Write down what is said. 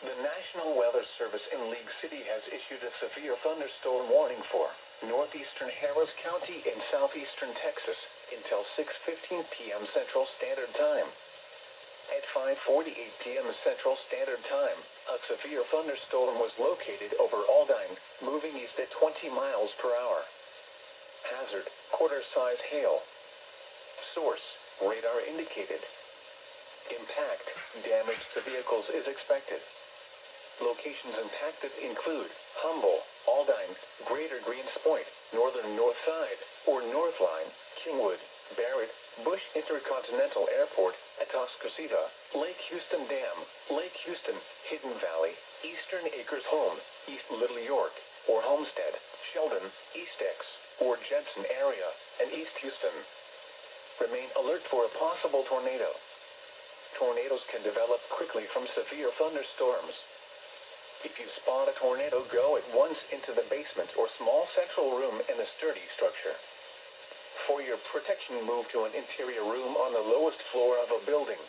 The National Weather Service in League City has issued a severe thunderstorm warning for northeastern Harris County in southeastern Texas until 6:15 p.m. Central Standard Time. At 5:48 p.m. Central Standard Time, a severe thunderstorm was located over Aldine, moving east at 20 miles per hour. Hazard, quarter-size hail. Source, radar indicated. Impact, damage to vehicles is expected. Locations impacted include Humble, Aldine, Greater Greenspoint, Northern Northside, or Northline, Kingwood, Barrett, Bush Intercontinental Airport, Atascocita, Lake Houston Dam, Lake Houston, Hidden Valley, Eastern Acres Home, East Little York, or Homestead, Sheldon, Eastex, or Jensen area, and East Houston. Remain alert for a possible tornado. Tornadoes can develop quickly from severe thunderstorms. If you spot a tornado, go at once into the basement or small central room in a sturdy structure. For your protection, move to an interior room on the lowest floor of a building.